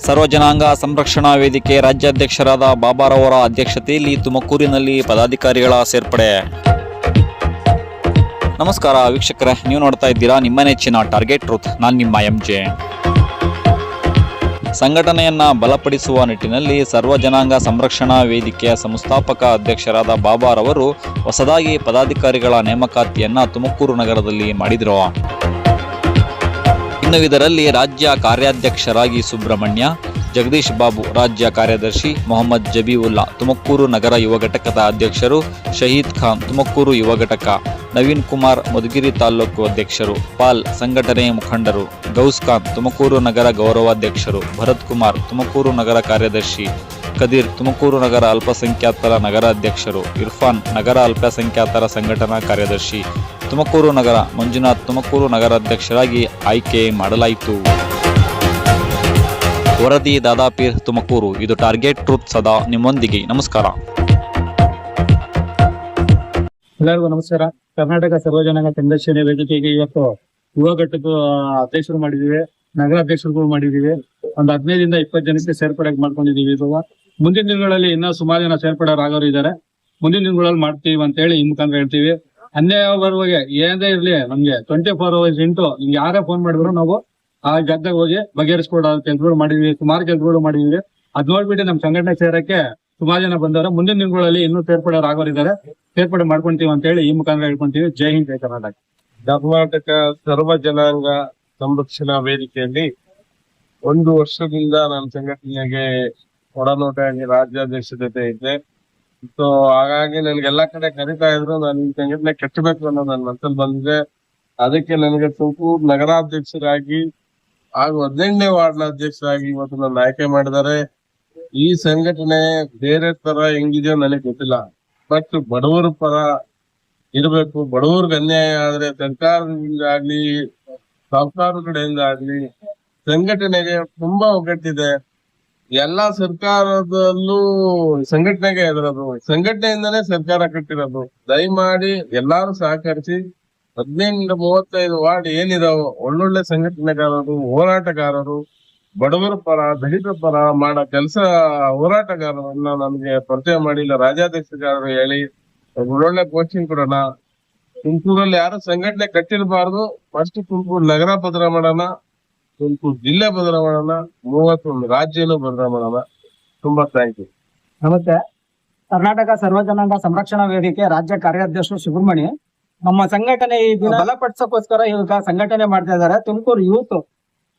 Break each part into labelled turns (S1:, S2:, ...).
S1: ಸರ್ವ ಜನಾಂಗ ಸಂರಕ್ಷಣಾ ವೇದಿಕೆ ರಾಜ್ಯಾಧ್ಯಕ್ಷರಾದ ಬಾಬಾರವರ ಅಧ್ಯಕ್ಷತೆಯಲ್ಲಿ ತುಮಕೂರಿನಲ್ಲಿ ಪದಾಧಿಕಾರಿಗಳ ಸೇರ್ಪಡೆ. ನಮಸ್ಕಾರ ವೀಕ್ಷಕರೇ, ನೀವು ನೋಡ್ತಾ ಇದ್ದೀರಾ ನಿಮ್ಮ ನೆಚ್ಚಿನ ಟಾರ್ಗೆಟ್ ಟ್ರೂತ್. ನಾನು ನಿಮ್ಮ MJ. ಸಂಘಟನೆಯನ್ನು ಬಲಪಡಿಸುವ ನಿಟ್ಟಿನಲ್ಲಿ ಸರ್ವ ಜನಾಂಗ ಸಂರಕ್ಷಣಾ ವೇದಿಕೆಯ ಸಂಸ್ಥಾಪಕ ಅಧ್ಯಕ್ಷರಾದ ಬಾಬಾರವರು ಹೊಸದಾಗಿ ಪದಾಧಿಕಾರಿಗಳ ನೇಮಕಾತಿಯನ್ನು ತುಮಕೂರು ನಗರದಲ್ಲಿ ಮಾಡಿದರು. ಇನ್ನು ಇದರಲ್ಲಿ ರಾಜ್ಯ ಕಾರ್ಯಾಧ್ಯಕ್ಷರಾಗಿ ಸುಬ್ರಹ್ಮಣ್ಯ, ಜಗದೀಶ್ ಬಾಬು ರಾಜ್ಯ ಕಾರ್ಯದರ್ಶಿ, ಮೊಹಮ್ಮದ್ ಜಬೀವುಲ್ಲಾ ತುಮಕೂರು ನಗರ ಯುವ ಘಟಕದ ಅಧ್ಯಕ್ಷರು, ಶಹೀದ್ ಖಾನ್ ತುಮಕೂರು ಯುವ ಘಟಕ, ನವೀನ್ ಕುಮಾರ್ ಮಧುಗಿರಿ ತಾಲೂಕು ಅಧ್ಯಕ್ಷರು, ಪಾಲ್ ಸಂಘಟನೆ ಮುಖಂಡರು, ಗೌಸ್ ಖಾನ್ ತುಮಕೂರು ನಗರ ಗೌರವಾಧ್ಯಕ್ಷರು, ಭರತ್ ಕುಮಾರ್ ತುಮಕೂರು ನಗರ ಕಾರ್ಯದರ್ಶಿ, ಕದೀರ್ ತುಮಕೂರು ನಗರ ಅಲ್ಪಸಂಖ್ಯಾತರ ನಗರ ಅಧ್ಯಕ್ಷರು, ಇರ್ಫಾನ್ ನಗರ ಅಲ್ಪಸಂಖ್ಯಾತರ ಸಂಘಟನಾ ಕಾರ್ಯದರ್ಶಿ, ತುಮಕೂರು ನಗರ ಮಂಜುನಾಥ್ ತುಮಕೂರು ನಗರಾಧ್ಯಕ್ಷರಾಗಿ ಆಯ್ಕೆ ಮಾಡಲಾಯಿತು. ವರದಿ ದಾದಾಪೀರ್ ತುಮಕೂರು. ಇದು ಟಾರ್ಗೆಟ್ ಟ್ರೂತ್, ಸದಾ ನಿಮ್ಮೊಂದಿಗೆ. ನಮಸ್ಕಾರ.
S2: ಎಲ್ಲರಿಗೂ ನಮಸ್ಕಾರ. ಕರ್ನಾಟಕ ಸರ್ವ ಜನಾಂಗ ಸಂರಕ್ಷಣೆ ವೇದಿಕೆಗೆ ಇವತ್ತು ಯುವ ಘಟಕ ಅಧ್ಯಕ್ಷರು ಮಾಡಿದೀವಿ, ನಗರ ಅಧ್ಯಕ್ಷರುಗಳು ಮಾಡಿದೀವಿ. ಒಂದು 15 ರಿಂದ 20 ಜನಕ್ಕೆ ಸೇರ್ಪಡೆ ಮಾಡ್ಕೊಂಡಿದೀವಿ. ಇವಾಗ ಮುಂದಿನ ದಿನಗಳಲ್ಲಿ ಇನ್ನೂ ಸುಮಾರು ಜನ ಸೇರ್ಪಡೆರಾಗೋರು ಇದ್ದಾರೆ. ಮುಂದಿನ ದಿನಗಳಲ್ಲಿ ಮಾಡ್ತೀವಿ ಅಂತ ಹೇಳಿ ಈ ಮುಖಾಂತರ ಹೇಳ್ತೀವಿ. ಅನ್ಯಾಯ ಬರುವಾಗೆ ಏನೇ ಇರ್ಲಿ, ನಮ್ಗೆ 24 hours ನಿಮ್ಗೆ ಯಾರೇ ಫೋನ್ ಮಾಡಿದ್ರು ನಾವು ಆ ಜಾಗದಾಗ ಹೋಗಿ ಬಗೆಹರಿಸ್ಕೊಡೋ ಕೆಲಸಗಳು ಮಾಡಿದೀವಿ. ಸುಮಾರು ಕೆಲಸಗಳು ಮಾಡಿದೀವಿ. ಅದ್ ನೋಡ್ಬಿಟ್ಟು ನಮ್ ಸಂಘಟನೆ ಸೇರಕ್ಕೆ ಸುಮಾರು ಜನ ಬಂದವರು. ಮುಂದಿನ ದಿನಗಳಲ್ಲಿ ಇನ್ನೂ ಸೇರ್ಪಡೆರಾಗೋರಿದ್ದಾರೆ. ಸೇರ್ಪಡೆ ಮಾಡ್ಕೊಂತೀವಿ ಅಂತ ಹೇಳಿ ಈ ಮುಖಾಂತರ ಹೇಳ್ಕೊಂತೀವಿ. ಜೈ ಹಿಂದ್, ಜೈ ಕರ್ನಾಟಕ.
S3: ಕರ್ನಾಟಕ ಸರ್ವ ಜನಾಂಗ ಸಂರಕ್ಷಣಾ ವೇದಿಕೆಯಲ್ಲಿ 1 ವರ್ಷದಿಂದ ನನ್ನ ಸಂಘಟನೆಗೆ ಒಡನೋಟಾಗಿ ರಾಜ್ಯಾಧ್ಯಕ್ಷತೆ ಇದ್ದೆ. ಸೊ ಹಾಗಾಗಿ ನನ್ಗೆಲ್ಲಾ ಕಡೆ ಕರೀತಾ ಇದ್ರು. ನಾನು ಈ ಸಂಘಟನೆ ಕಟ್ಟಬೇಕು ಅನ್ನೋ ನನ್ನ ಮನಸ್ಸಲ್ಲಿ ಬಂದಿದೆ. ಅದಕ್ಕೆ ನನಗೆ ತುಮಕೂರು ನಗರಾಧ್ಯಕ್ಷರಾಗಿ ಹಾಗೂ 15ನೇ ವಾರ್ಡ್ನ ಅಧ್ಯಕ್ಷರಾಗಿ ಇವತ್ತು ನನ್ನ ಆಯ್ಕೆ ಮಾಡಿದ್ದಾರೆ. ಈ ಸಂಘಟನೆ ಬೇರೆ ತರ ಹೆಂಗಿದೆಯೋ ನನಗೆ ಗೊತ್ತಿಲ್ಲ, ಬಟ್ ಬಡವರ ಪರ ಇರಬೇಕು. ಬಡವರ್ಗೆ ಅನ್ಯಾಯ ಆದ್ರೆ ಸರ್ಕಾರದಿಂದ ಆಗ್ಲಿ ಸರ್ಕಾರದ ಕಡೆಯಿಂದ ಆಗ್ಲಿ ಸಂಘಟನೆಗೆ ತುಂಬಾ ಒಗ್ಗಟ್ಟಿದೆ. ಎಲ್ಲಾ ಸರ್ಕಾರದಲ್ಲೂ ಸಂಘಟನೆಗೆ ಇರೋದು, ಸಂಘಟನೆಯಿಂದನೇ ಸರ್ಕಾರ ಕಟ್ಟಿರೋದು. ದಯಮಾಡಿ ಎಲ್ಲಾರು ಸಹಕರಿಸಿ 15 35 ವಾರ್ಡ್ ಏನಿದಾವೋ ಒಳ್ಳೊಳ್ಳೆ ಸಂಘಟನೆಗಾರರು, ಹೋರಾಟಗಾರರು, ಬಡವರ ಪರ ದಲಿತರ ಪರ ಮಾಡೋ ಕೆಲಸ ಹೋರಾಟಗಾರರನ್ನ ನಮ್ಗೆ ಪರಿಚಯ ಮಾಡಿಲ್ಲ. ರಾಜ್ಯಾಧ್ಯಕ್ಷಗಾರರು ಹೇಳಿ ಒಳ್ಳೊಳ್ಳೆ ಕೋಚಿಂಗ್ ಕೊಡೋಣ. ತುಮಕೂರಲ್ಲಿ ಯಾರು ಸಂಘಟನೆ ಕಟ್ಟಿರಬಾರ್ದು. ಫಸ್ಟ್ ತುಮಕೂರು ನಗರ ಭದ್ರ ಮಾಡೋಣ, ತುಮಕೂರು ಜಿಲ್ಲೆ ಭದ್ರ ಮಾಡೋಣ, 31 ರಾಜ್ಯನೂ ಭದ್ರ ಮಾಡೋಣ. ತುಂಬಾ ಥ್ಯಾಂಕ್ ಯು.
S2: ನಮಸ್ತೆ. ಕರ್ನಾಟಕ ಸರ್ವ ಜನಾಂಗ ಸಂರಕ್ಷಣಾ ವೇದಿಕೆ ರಾಜ್ಯ ಕಾರ್ಯಾಧ್ಯಕ್ಷರು ಸುಬ್ರಹ್ಮಣ್ಯ. ನಮ್ಮ ಸಂಘಟನೆ ಈ ದಿನ ಬಲಪಡಿಸೋಕೋಸ್ಕರ ಇವಾಗ ಸಂಘಟನೆ ಮಾಡ್ತಾ ಇದ್ದಾರೆ. ತುಮಕೂರು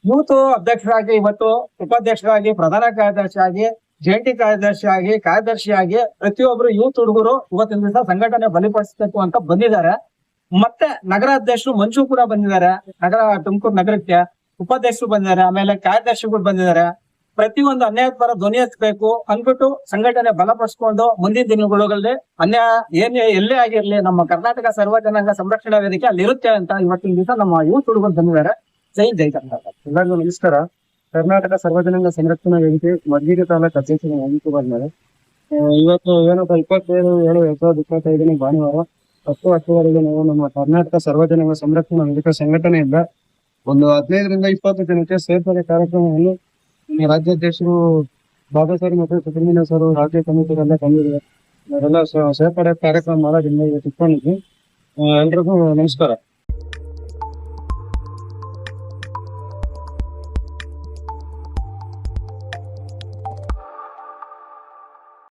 S2: ಯೂತ್ ಅಧ್ಯಕ್ಷರಾಗಿ, ಇವತ್ತು ಉಪಾಧ್ಯಕ್ಷರಾಗಿ, ಪ್ರಧಾನ ಕಾರ್ಯದರ್ಶಿಯಾಗಿ, ಜಂಟಿ ಕಾರ್ಯದರ್ಶಿಯಾಗಿ ಪ್ರತಿಯೊಬ್ರು ಯೂತ್ ಹುಡುಗರು ಇವತ್ತಿನ ದಿವಸ ಸಂಘಟನೆ ಬಲಪಡಿಸಬೇಕು ಅಂತ ಬಂದಿದ್ದಾರೆ. ಮತ್ತೆ ನಗರ ಅಧ್ಯಕ್ಷರು ಮಂಜು ಕೂಡ ಬಂದಿದ್ದಾರೆ. ತುಮಕೂರು ನಗರಕ್ಕೆ ಉಪಾಧ್ಯಕ್ಷರು ಬಂದಿದ್ದಾರೆ. ಆಮೇಲೆ ಕಾರ್ಯದರ್ಶಿಗಳು ಬಂದಿದ್ದಾರೆ. ಪ್ರತಿಯೊಂದು ಅನ್ಯಾಯದ ಪರ ಧ್ವನಿ ಎತ್ತಬೇಕು ಅಂದ್ಬಿಟ್ಟು ಸಂಘಟನೆ ಬಲಪಡಿಸ್ಕೊಂಡು ಮುಂದಿನ ದಿನಗಳಲ್ಲಿ ಅನ್ಯಾಯ ಎಲ್ಲೇ ಆಗಿರ್ಲಿ ನಮ್ಮ ಕರ್ನಾಟಕ ಸರ್ವ ಜನಾಂಗ ಸಂರಕ್ಷಣಾ ವೇದಿಕೆ ಅಲ್ಲಿರುತ್ತೆ ಅಂತ ಇವತ್ತಿನ ದಿವಸ ನಮ್ಮ ಯೂತ್ ಹುಡುಗರು ಬಂದಿದ್ದಾರೆ. ಜೈ ಜೈ ಕರ್ನಾಟಕ. ಎಲ್ಲರಿಗೂ ನಮಸ್ಕಾರ. ಕರ್ನಾಟಕ ಸರ್ವ ಜನಾಂಗ ಸಂರಕ್ಷಣಾ ವೇದಿಕೆ ಮಧುಗಿರಿ ತಾಲೂಕು ಅಧ್ಯಕ್ಷ ಬಂದಿದ್ದಾರೆ. ಇವತ್ತು ಏನಪ್ಪ 27/7/2025 ಭಾನುವಾರ 10 ವರ್ಷವರೆಗೆ ನಾವು ನಮ್ಮ ಕರ್ನಾಟಕ ಸರ್ವ ಜನಾಂಗ ಸಂರಕ್ಷಣಾ ವೇದಿಕೆ ಸಂಘಟನೆಯಿಂದ ಒಂದು 15 ರಿಂದ 20 ಜನಕ್ಕೆ ಸೇರ್ಪಡೆ ಕಾರ್ಯಕ್ರಮವನ್ನು ರಾಜ್ಯಾಧ್ಯಕ್ಷರು ಬಾಬಾ ಸರ್ ಮತ್ತು ಸುಬ್ರಹ್ಮಣ್ಯ ಸರ್ ರಾಜ್ಯ ಕಮಿಟಿಗೆಲ್ಲ ಬಂದಿದ್ದಾರೆ. ಅವರೆಲ್ಲ ಸೇರ್ಪಡೆ ಕಾರ್ಯಕ್ರಮ ಮಾಡೋದ್ರಿಂದ ಇವತ್ತು ಇಟ್ಕೊಂಡಿದ್ವಿ. ಎಲ್ರಿಗೂ ನಮಸ್ಕಾರ.